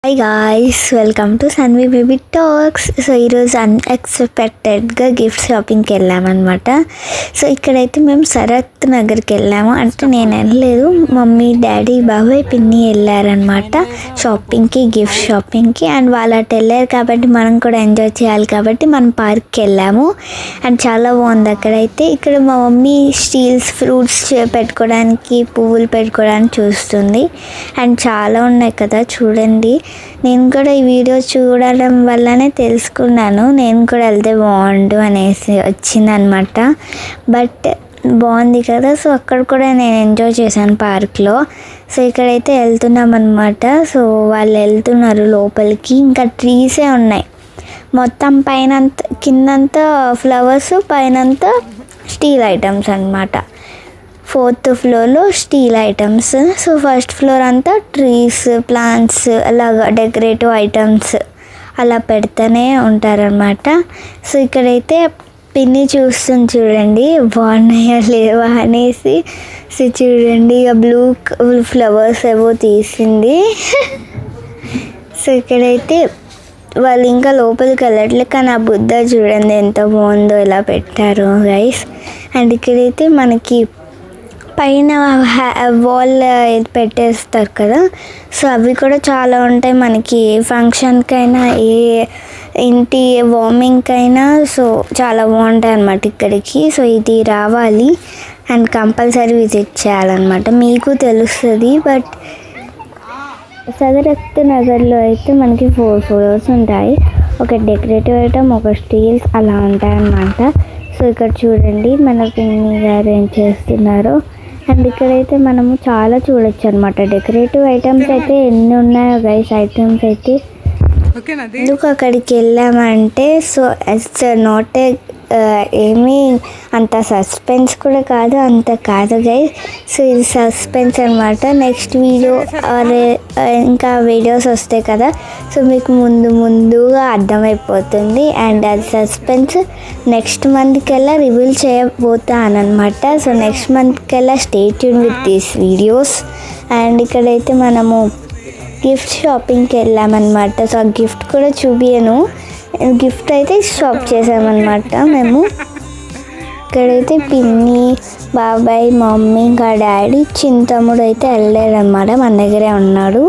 Hi guys, welcome to Sanvi baby talks. So ఈరోజు అన్ఎక్స్పెక్టెడ్గా gift షాపింగ్కి వెళ్ళామన్నమాట. సో ఇక్కడైతే మేము శరత్ నగర్కి వెళ్ళాము. అంటే నేను వెళ్ళలేదు, మమ్మీ డాడీ బాబాయ్ పిన్ని వెళ్ళారనమాట షాపింగ్కి, గిఫ్ట్ షాపింగ్కి. అండ్ వాళ్ళు అటు వెళ్ళారు కాబట్టి మనం కూడా ఎంజాయ్ చేయాలి కాబట్టి మనం పార్క్కి వెళ్ళాము. అండ్ చాలా బాగుంది అక్కడైతే. ఇక్కడ మా మమ్మీ స్టీల్స్ ఫ్రూట్స్ పెట్టుకోవడానికి, పువ్వులు పెట్టుకోవడానికి చూస్తుంది. అండ్ చాలా ఉన్నాయి కదా, చూడండి. నేను కూడా ఈ వీడియో చూడడం వల్లనే తెలుసుకున్నాను, నేను కూడా వెళ్తే బాగుండు అనేసి వచ్చిందనమాట. బట్ బాగుంది కదా, సో అక్కడ కూడా నేను ఎంజాయ్ చేశాను పార్క్లో. సో ఇక్కడైతే వెళ్తున్నాం అనమాట. సో వాళ్ళు వెళ్తున్నారు లోపలికి. ఇంకా ట్రీసే ఉన్నాయి మొత్తం, పైన కిందంతా ఫ్లవర్స్, పైనంతా స్టీల్ ఐటమ్స్ అనమాట. 4th ఫ్లోర్లో steel items. So first floor అంతా ట్రీస్, ప్లాంట్స్, అలాగా డెకరేటివ్ ఐటమ్స్ అలా పెడుతూనే ఉంటారనమాట. సో ఇక్కడైతే పిన్ని చూస్తుంది, చూడండి బాగున్నాయా లేవా అనేసి. సో చూడండి, ఇక బ్లూ ఫ్లవర్స్ ఏవో తీసింది. సో ఇక్కడైతే వాళ్ళు ఇంకా లోపలికి వెళ్ళట్లేదు, కానీ ఆ బుద్ధ చూడండి ఎంత బాగుందో, ఇలా పెట్టారు గైస్. అండ్ ఇక్కడైతే మనకి పైన వాల్ పెట్టేస్తారు కదా, సో అవి కూడా చాలా ఉంటాయి మనకి. ఫంక్షన్కైనా, ఏ ఇంటి వార్మింగ్కైనా సో చాలా బాగుంటాయి అన్నమాట ఇక్కడికి. సో ఇది రావాలి అండ్ కంపల్సరీ విజిట్ చేయాలన్నమాట, మీకు తెలుస్తుంది. బట్ సదరత్ నగర్లో అయితే మనకి 4 ఫ్లోర్స్ ఉంటాయి. ఒక డెకరేటివ్ ఐటమ్, ఒక స్టీల్స్ అలా ఉంటాయన్నమాట. సో ఇక్కడ చూడండి మన పిన్ని గారు ఏం చేస్తున్నారో. అండ్ ఇక్కడైతే మనము చాలా చూడొచ్చు అనమాట. డెకరేటివ్ ఐటమ్స్ అయితే ఎన్ని ఉన్నాయో గైస్, ఐటమ్స్ అయితే. ఎందుకు అక్కడికి వెళ్ళామంటే, సో ఇట్స్ నాట్ ఏమీ అంత సస్పెన్స్ కూడా కాదు, అంత కాదు గైస్. సో ఇది సస్పెన్స్ అనమాట. నెక్స్ట్ వీడియో ఇంకా వీడియోస్ వస్తాయి కదా, సో మీకు ముందుగా అర్థమైపోతుంది. అండ్ అది సస్పెన్స్. నెక్స్ట్ మంత్కెల్లా రివీల్ చేయబోతాను అనమాట. సో నెక్స్ట్ మంత్కెల్లా stay tuned with these videos. And ఇక్కడైతే మనము గిఫ్ట్ షాపింగ్కి వెళ్ళామన్నమాట. సో ఆ గిఫ్ట్ కూడా చూపియను, గిఫ్ట్ అయితే షాప్ చేసామన్నమాట మేము. ఇక్కడైతే పిన్ని, బాబాయ్, మమ్మీ, ఇంకా డాడీ, చింతమ్ముడు అయితే వెళ్ళారనమాట, మన దగ్గరే ఉన్నాడు.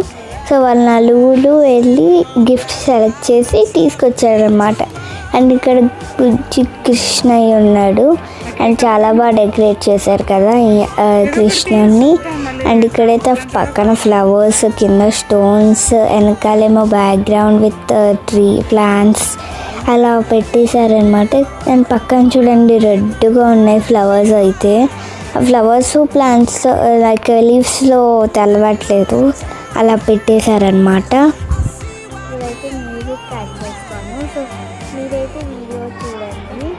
సో వాళ్ళ నలుగురు వెళ్ళి గిఫ్ట్ సెలెక్ట్ చేసి తీసుకొచ్చారనమాట. అండ్ ఇక్కడ బుజ్జి కృష్ణయ్య ఉన్నాడు. అండ్ చాలా బాగా డెకరేట్ చేశారు కదా కృష్ణుని. అండ్ ఇక్కడైతే పక్కన ఫ్లవర్స్, కింద స్టోన్స్, వెనకాలేమో బ్యాక్గ్రౌండ్ విత్ ట్రీ ప్లాంట్స్ అలా పెట్టేశారనమాట. అండ్ పక్కన చూడండి రెడ్గా ఉన్నాయి ఫ్లవర్స్ అయితే. ఆ ఫ్లవర్స్ ప్లాంట్స్ లైక్ లీవ్స్లో తెలవట్లేదు, అలా పెట్టేశారనమాట. ఇప్పుడైతే మ్యూజిక్ యాడ్ చేస్తాను, సో మీరైతే వీడియో చూడండి.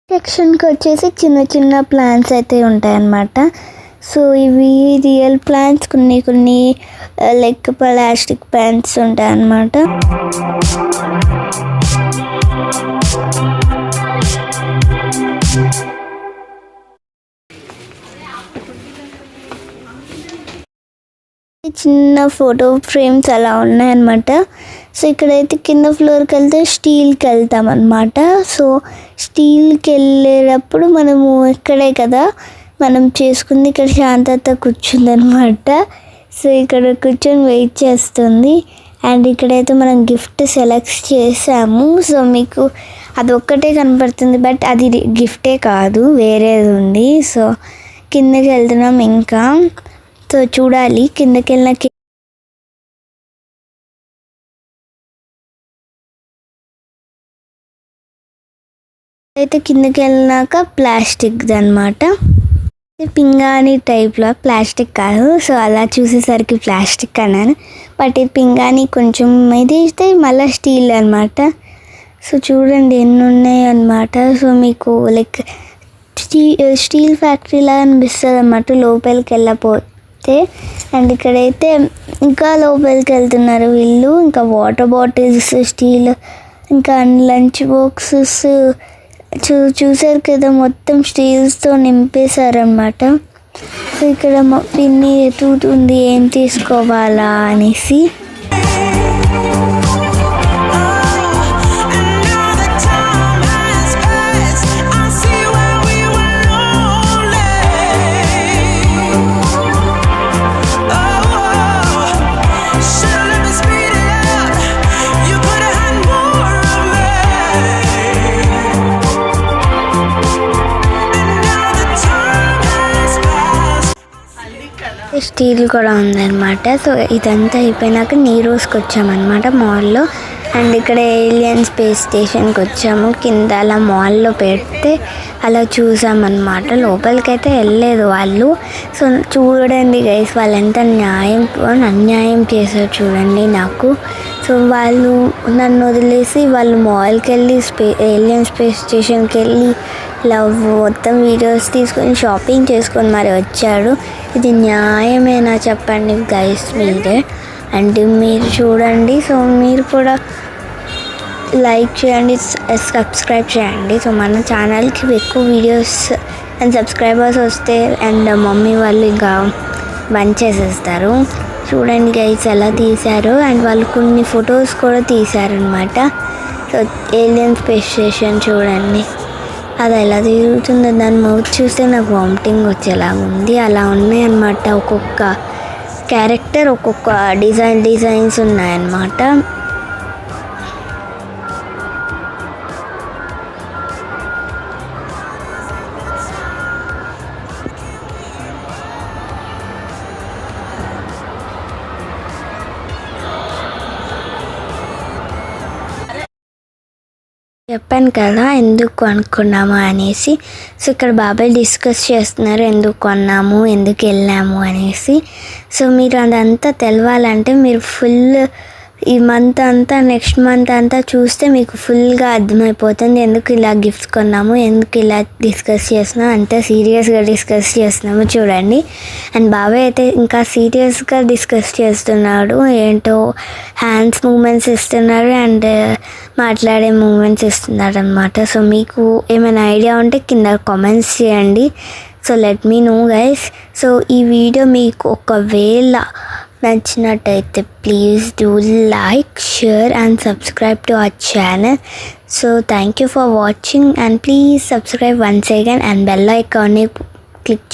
సెక్షన్కి వచ్చేసి చిన్న చిన్న ప్లాంట్స్ అయితే ఉంటాయన్నమాట. సో ఇవి రియల్ ప్లాంట్స్, కొన్ని లైక్ ప్లాస్టిక్ ప్లాంట్స్ ఉంటాయన్నమాట. చిన్న ఫోటో ఫ్రేమ్స్ అలా ఉన్నాయన్నమాట. సో ఇక్కడైతే కింద ఫ్లోర్కి వెళ్తే స్టీల్కి వెళ్తాం అనమాట. సో స్టీల్కి వెళ్ళేటప్పుడు మనము ఇక్కడే కదా మనం చేసుకుంది, ఇక్కడ శాంతత కూర్చుందనమాట. సో ఇక్కడ కూర్చొని వెయిట్ చేస్తుంది. అండ్ ఇక్కడైతే మనం గిఫ్ట్ సెలెక్ట్ చేసాము. సో మీకు అది ఒక్కటే కనపడుతుంది, బట్ అది గిఫ్టే కాదు, వేరేది ఉంది. సో కిందకి వెళ్తున్నాం ఇంకా. సో చూడాలి కిందకి వెళ్ళిన అయితే కిందకి వెళ్ళినాక ప్లాస్టిక్ది అనమాట. పింగాణి టైప్లో, ప్లాస్టిక్ కాదు. సో అలా చూసేసరికి ప్లాస్టిక్ అన్నాను, బట్ ఇది పింగాణి కొంచెం ఇది అయితే మళ్ళీ స్టీల్ అనమాట. సో చూడండి ఎన్ని ఉన్నాయి అనమాట. సో మీకు లైక్ స్టీల్ ఫ్యాక్టరీలా అనిపిస్తుంది అన్నమాట లోపలికి వెళ్ళకపోతే. అండ్ ఇక్కడైతే ఇంకా లోపలికి వెళ్తున్నారు వీళ్ళు. ఇంకా వాటర్ బాటిల్స్, స్టీల్, ఇంకా లంచ్ బాక్సెస్ చూసారు కదా, మొత్తం స్టీల్స్తో నింపేశారనమాట. సో ఇక్కడ మా పిన్ని ఎదుగుతుంది ఏం తీసుకోవాలా అనేసి. స్టీల్ కూడా ఉందన్నమాట. సో ఇదంతా అయిపోయినాక నీరోస్కి వచ్చామన్నమాట మాల్లో. అండ్ ఇక్కడ ఏలియన్ స్పేస్ స్టేషన్కి వచ్చాము. కింద అలా మాల్లో పెడితే అలా చూసామన్నమాట. లోపలికి అయితే వెళ్ళలేదు వాళ్ళు. సో చూడండి గైస్, వాళ్ళు ఎంత అన్యాయం చేశారు చూడండి నాకు. సో వాళ్ళు నన్ను వదిలేసి వాళ్ళు మాల్కి వెళ్ళి ఏలియన్ స్పేస్ స్టేషన్కి వెళ్ళి ఇలా మొత్తం వీడియోస్ తీసుకొని షాపింగ్ చేసుకొని మరి వచ్చాడు. ఇది న్యాయమేనా చెప్పండి గైస్ మీరే. అండ్ మీరు చూడండి. సో మీరు కూడా లైక్ చేయండి, సబ్స్క్రైబ్ చేయండి. సో మన ఛానల్కి ఎక్కువ వీడియోస్ అండ్ సబ్స్క్రైబర్స్ వస్తే అండ్ మమ్మీ వాళ్ళు ఇంకా బంద్ చేసేస్తారు. చూడండి గైస్ ఎలా తీశారు. అండ్ వాళ్ళు కొన్ని ఫొటోస్ కూడా తీశారనమాట. సో ఏలియన్ స్పేస్ స్టేషన్ చూడండి అది ఎలా తిరుగుతుందో, దాని మౌత్ చూస్తే నాకు వామిటింగ్ వచ్చేలాగా ఉంది. అలా ఉన్నాయన్నమాట. ఒక్కొక్క క్యారెక్టర్ ఒక్కొక్క డిజైన్స్ ఉన్నాయన్నమాట. చెప్పాను కదా ఎందుకు అనుకున్నాము అనేసి. సో ఇక్కడ బాబాయ్ డిస్కస్ చేస్తున్నారు ఎందుకు కొన్నాము, ఎందుకు వెళ్ళాము అనేసి. సో మీరు అదంతా తెలవాలంటే మీరు ఫుల్ ఈ మంత్ అంతా, నెక్స్ట్ మంత్ అంతా చూస్తే మీకు ఫుల్గా అర్థమైపోతుంది ఎందుకు ఇలా గిఫ్ట్స్ కొన్నాము, ఎందుకు ఇలా డిస్కస్ చేస్తున్నాము, అంతా సీరియస్గా డిస్కస్ చేస్తున్నాము చూడండి. అండ్ బాబాయ్ అయితే ఇంకా సీరియస్గా డిస్కస్ చేస్తున్నాడు. ఏంటో హ్యాండ్స్ మూమెంట్స్ ఇస్తున్నారు అండ్ మాట్లాడే మూమెంట్స్ ఇస్తున్నారు అనమాట. సో మీకు ఏమైనా ఐడియా ఉంటే కింద కామెంట్స్ చేయండి. So let me know guys. So ఈ వీడియో మీకు ఒకవేళ నచ్చినట్టయితే please do like, share and subscribe to our channel. So thank you for watching and please subscribe once again and bell ఐకాన్ని క్లిక్